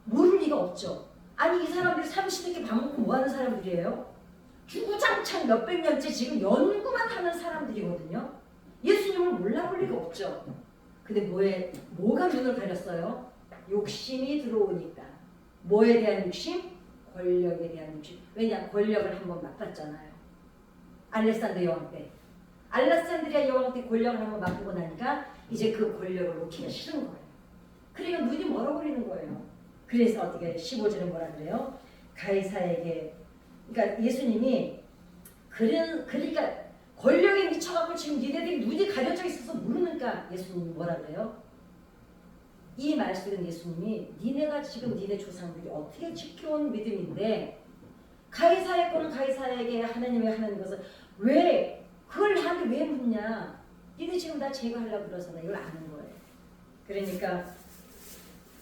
모를 리가 없죠. 아니 이 사람들이 삼시세끼 밥 먹고 뭐 하는 사람들이에요? 주구장창 몇백 년째 지금 연구만 하는 사람들이거든요. 예수님을 몰라볼 리가 없죠. 근데 뭐가 눈을 가렸어요? 욕심이 들어오니까. 뭐에 대한 욕심? 권력에 대한 욕심. 왜냐? 권력을 한번 맛봤잖아요. 알렉산더 여왕 때. 알렉산드리아 여왕 때 권력을 한번 맛보고 나니까 이제 그 권력을 놓기가 싫은 거예요. 그러니까 눈이 멀어버리는 거예요. 그래서 어떻게 15절은 뭐라 그래요? 가이사에게, 그러니까 예수님이 그러니까 권력에 미쳐갖고 지금 니네들이 눈이 가려져 있어서 모르니까 예수님이 뭐라 그래요? 이 말씀은 예수님이 니네가 지금 니네 조상들이 어떻게 지켜온 믿음인데 가이사의 거는 가이사에게 하나님의 하는 것을 왜 그걸 나한테 왜 묻냐? 니네 지금 나 제거하려고 그러잖아. 이걸 아는 거예요. 그러니까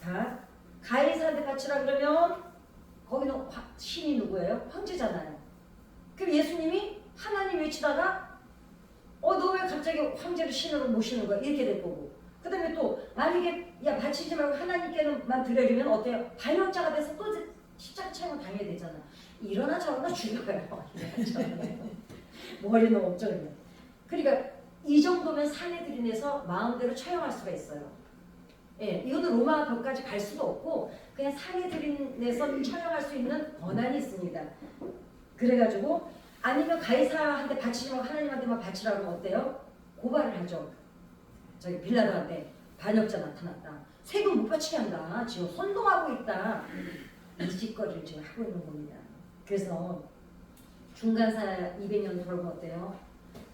다 가이사한테 바치라 그러면 거기는 신이 누구예요? 황제잖아요. 그럼 예수님이 하나님 외치다가 너 왜 갑자기 황제를 신으로 모시는 거야? 이렇게 될 거고. 그 다음에 또 만약에 야 바치지 말고 하나님께만 드려주면 어때요? 반역자가 돼서 또 십자가 체험을 당해야 되잖아. 일어나 저러나 죽여요. 머리는 없죠. 그러니까 이 정도면 사내들인에서 마음대로 처형할 수가 있어요. 예, 이거는 로마 벽까지 갈 수도 없고 그냥 사내들인에서 처형할 수 있는 권한이 있습니다. 그래가지고 아니면 가이사한테 바치지 말고 하나님한테만 바치라고 하면 어때요? 고발을 하죠. 저기 빌라도한테 반역자 나타났다. 세금 못 바치게 한다. 지금 선동하고 있다. 이 짓거리를 지금 하고 있는 겁니다. 그래서 중간사 200년 돌면 어때요?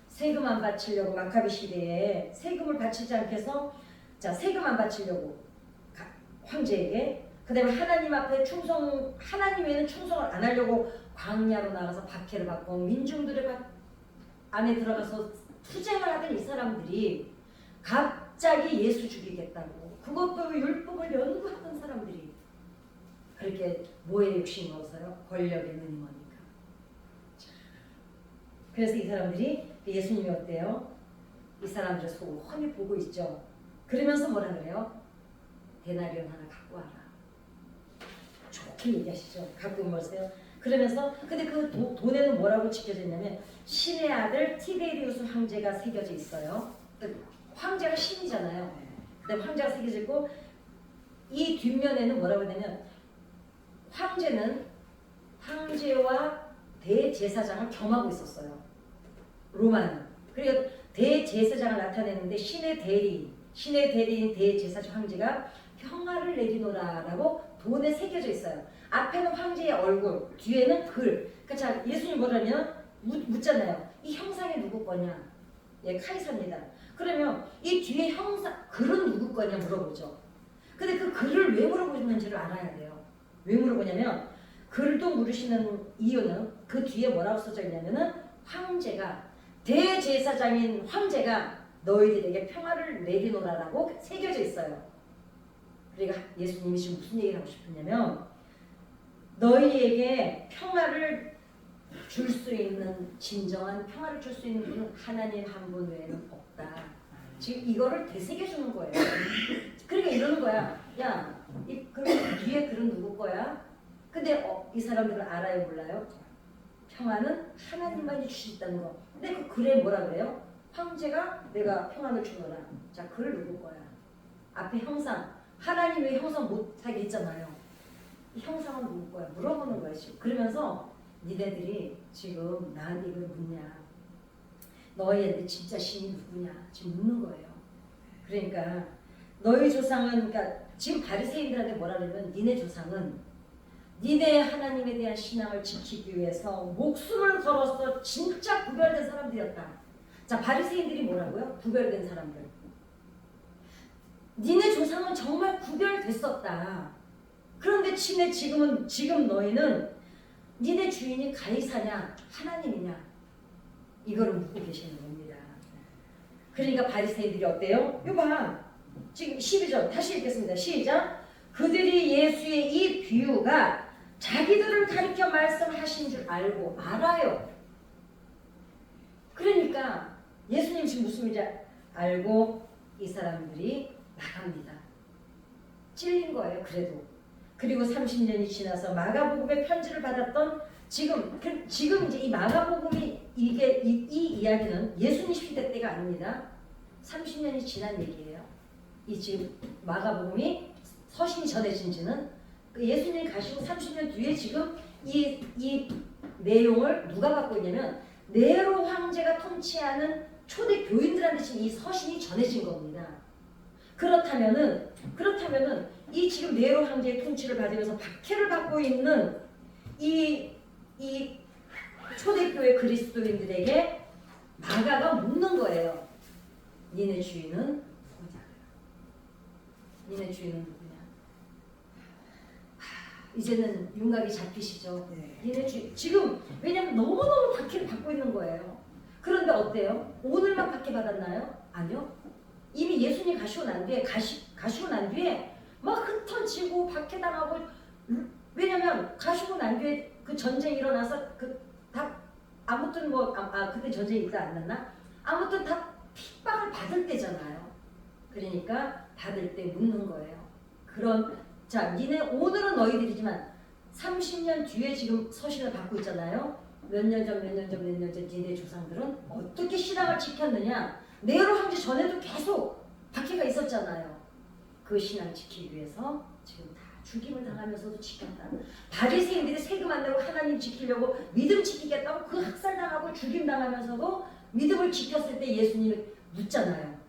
세금 안 바치려고 마카비 시대에 세금을 바치지 않게 해서 자 세금 안 바치려고 황제에게 그 다음에 하나님 앞에 하나님에는 충성을 안 하려고 광야로 나가서 박해를 받고 민중들의 안에 들어가서 투쟁을 하던 이 사람들이 갑자기 예수 죽이겠다고 그것도 율법을 연구하던 사람들이 그렇게 뭐에 욕심이 먹어서요? 권력에 눈이 머니까. 그래서 이 사람들이 예수님이 어때요? 이 사람들의 속을 훤히 보고 있죠. 그러면서 뭐라 그래요? 데나리온 하나 갖고 와라. 좋게 얘기하시죠. 갖고 오세요. 그러면서 근데 그 돈에는 뭐라고 찍혀져 있냐면 신의 아들 티베리우스 황제가 새겨져 있어요. 황제가 신이잖아요. 그다음 황제가 새겨져 있고 이 뒷면에는 뭐라고 하냐면 황제와 대제사장을 겸하고 있었어요. 로마는. 그러니까 대제사장을 나타내는데 신의 대리인 대제사장 황제가 평화를 내리노라라고 돈에 새겨져 있어요. 앞에는 황제의 얼굴, 뒤에는 글. 그러니까 예수님 뭐라면 묻잖아요. 이 형상이 누구 거냐? 예, 카이사입니다. 그러면 이 뒤에 형상, 글은 누구 거냐 물어보죠. 근데 그 글을 왜 물어보시는지를 알아야 돼요. 왜 물어보냐면 글도 물으시는 이유는 그 뒤에 뭐라고 써져 있냐면은 황제가 대제사장인 황제가 너희들에게 평화를 내리노라라고 새겨져 있어요. 그러니까 예수님이 지금 무슨 얘기를 하고 싶었냐면 너희에게 평화를 줄 수 있는 진정한 평화를 줄 수 있는 분은 하나님 한 분 외에는 없다. 지금 이거를 되새겨 주는 거예요. 그러니까 이러는 거야. 야, 그럼 뒤에 글은 누구 거야? 근데 이 사람들은 알아요, 몰라요? 평화는 하나님만이 주시다는 거. 근데 그 글에 뭐라 그래요? 황제가 내가 평안을 주노라. 자, 글 누구 거야? 앞에 형상. 하나님 왜 형상 못하게 있잖아요. 이 형상은 누구 거야? 물어보는 거야 지금. 그러면서 니네들이 지금 나한테 이걸 묻냐? 너희한테 진짜 신이 누구냐? 지금 묻는 거예요. 그러니까 너희 조상은 그러니까 지금 바리새인들한테 뭐라 그러면 니네 조상은 니네 하나님에 대한 신앙을 지키기 위해서 목숨을 걸어서 진짜 구별된 사람들이었다. 자, 바리새인들이 뭐라고요? 구별된 사람들. 니네 조상은 정말 구별됐었다. 그런데 지금 너희는 니네 주인이 가이사냐 하나님이냐 이거를 묻고 계시는 겁니다. 그러니까 바리새인들이 어때요? 이거 봐. 지금 12절 다시 읽겠습니다. 시작. 그들이 예수의 이 비유가 자기들을 가리켜 말씀하신 줄 알아요. 그러니까 예수님 지금 무슨 말인지 알고 이 사람들이 나갑니다. 찔린 거예요. 그래도. 그리고 30년이 지나서 마가복음의 편지를 받았던 지금 이제 이 마가복음이 이 이야기는 예수님 시대 때가 아닙니다. 30년이 지난 얘기예요. 이 지금 마가복음이 서신이 전해진 지는 예수님 가시고 30년 뒤에 지금 이 내용을 누가 갖고 있냐면 네로 황제가 통치하는 초대 교인들한테 지금 이 서신이 전해진 겁니다. 그렇다면은 이 지금 네로 황제의 통치를 받으면서 박해를 받고 있는 이 초대교회 그리스도인들에게 마가가 묻는 거예요. 니네 주인은 누구냐? 니네 주인은 누구냐? 이제는 윤곽이 잡히시죠? 네. 니네 주인 지금 왜냐면 너무너무 박해를 받고 있는 거예요. 그런데 어때요? 오늘만 박해 받았나요? 아니요. 이미 예수님 가시고 난 뒤에 막 흩어지고 박해당하고 왜냐면 가시고 난 뒤에 그 전쟁이 일어나서 다 아무튼 그때 전쟁이 있다 안 났나? 아무튼 다 핍박을 받을 때잖아요. 그러니까 받을 때 묻는 거예요. 자, 니네 오늘은 너희들이지만 30년 뒤에 지금 서신을 받고 있잖아요. 몇 년 전 니네 조상들은 어떻게 신앙을 지켰느냐? 네로 황제 전에도 계속 박해가 있었잖아요. 그 신앙 지키기 위해서 지금 다 죽임을 당하면서도 지켰다. 바리새인들이 세금 안 내고 하나님 지키려고 믿음 지키겠다고 그 학살당하고 죽임 당하면서도 믿음을 지켰을 때 예수님이 묻잖아요.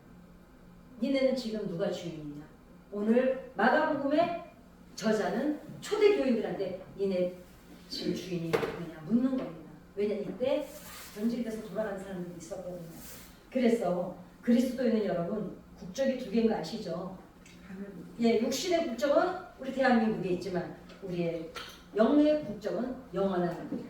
니네는 지금 누가 주인이냐? 오늘 마가복음의 저자는 초대교인들한테 니네 지금 주인이 누구냐 묻는 겁니다. 왜냐 이때 변질돼서 돌아가는 사람들이 있었거든요. 그래서 그리스도인은 여러분 국적이 두 개인 거 아시죠? 예, 육신의 국적은 우리 대한민국에 있지만 우리의 영의 국적은 영원한 국.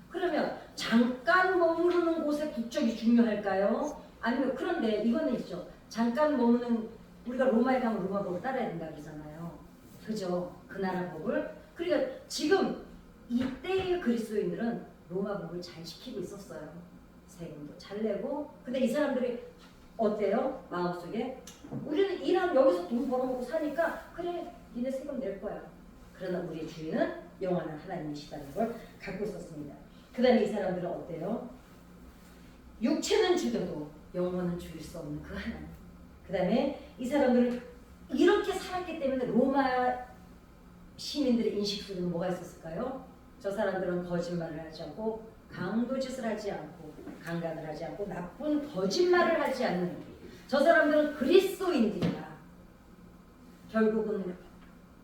그러면 잠깐 머무르는 곳의 국적이 중요할까요? 아니면 그런데 이거는 있죠. 잠깐 머무는 우리가 로마에 가면 로마 법을 따라야 된다 그러잖아요. 그죠? 그 나라 법을. 그러니까 지금 이때의 그리스도인들은 로마 법을 잘 지키고 있었어요. 세금도 잘 내고. 근데 이 사람들이 어때요? 마음속에 우리는 일하면 여기서 돈 벌어먹고 사니까 그래 니네 세금 낼 거야. 그러나 우리의 주인은 영원한 하나님이시다는 걸 갖고 있었습니다. 그 다음에 이 사람들은 어때요? 육체는 죽여도 영혼은 죽일 수 없는 그 하나님. 그 다음에 이 사람들은 이렇게 살았기 때문에 로마 시민들의 인식 속에는 뭐가 있었을까요? 저 사람들은 거짓말을 하지 않고 강도짓을 하지 않고 강간을 하지 않고 나쁜 거짓말을 하지 않는 저 사람들은 그리스도인들이다. 결국은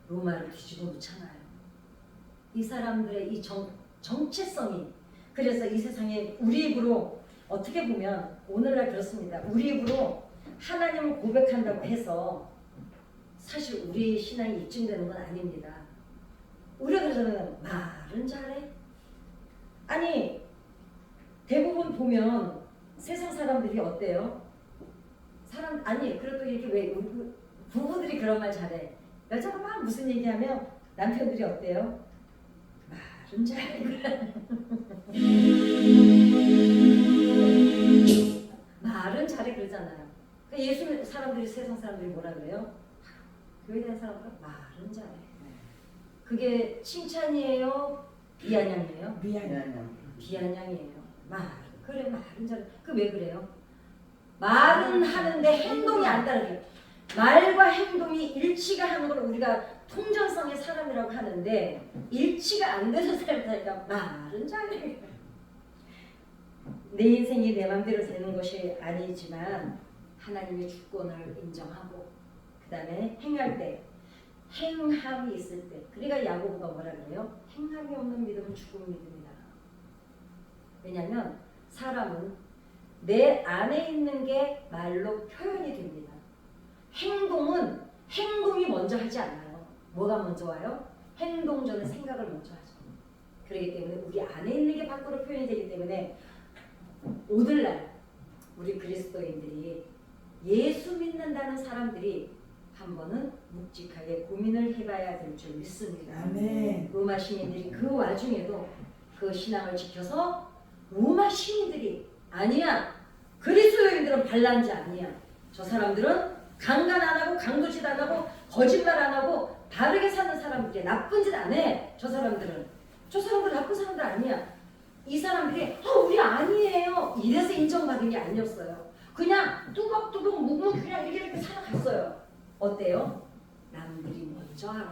로마를 뒤집어 놓잖아요. 이 사람들의 이 정체성이 그래서 이 세상에 우리 입으로 어떻게 보면 오늘날 그렇습니다. 우리 입으로 하나님을 고백한다고 해서 사실 우리 신앙이 입증되는 건 아닙니다. 우리가 그러잖아요. 말은 잘해. 아니 대부분 보면 세상 사람들이 어때요? 그래도 이렇게 왜 부부들이 그런 말 잘해. 여자가 막 무슨 얘기하면 남편들이 어때요? 말은 잘해. 말은 잘해 그러잖아요. 그러니까 예수 사람들이 세상 사람들이 뭐라 그래요? 교회에 대한 사람들은 말은 잘해. 그게 칭찬이에요? 비아냥이에요? 비아냥이에요. 그래 말은 잘해. 그 왜 그래요? 말은 하는데 행동이 안 따르게. 말과 행동이 일치가 하는 걸 우리가 통전성의 사람이라고 하는데 일치가 안 되는 사람이니까 말은 잘해. 내 인생이 내 맘대로 되는 것이 아니지만 하나님의 주권을 인정하고 그 다음에 행할 때 행함이 있을 때 그러니까 야고보가 뭐라 그래요? 행함이 없는 믿음은 죽은 믿음이다. 왜냐하면 사람은 내 안에 있는 게 말로 표현이 됩니다. 행동이 먼저 하지 않아요. 뭐가 먼저 와요? 행동 전에 생각을 먼저 하죠. 그렇기 때문에 우리 안에 있는 게 밖으로 표현이 되기 때문에 오늘날 우리 그리스도인들이 예수 믿는다는 사람들이 한 번은 묵직하게 고민을 해봐야 될 줄 믿습니다. 아멘. 로마 시민들이 그 와중에도 그 신앙을 지켜서 로마 시민들이 아니야. 그리스도인들은 반란자 아니야. 저 사람들은 강간 안 하고 강도짓 안 하고 거짓말 안 하고 바르게 사는 사람들이 나쁜 짓 안 해. 저 사람들 나쁜 사람들 아니야. 이 사람들이 우리 아니에요. 이래서 인정받은 게 아니었어요. 그냥 뚜벅뚜벅 묵묵 그냥 이렇게 살아갔어요. 어때요? 남들이 먼저 알아봐.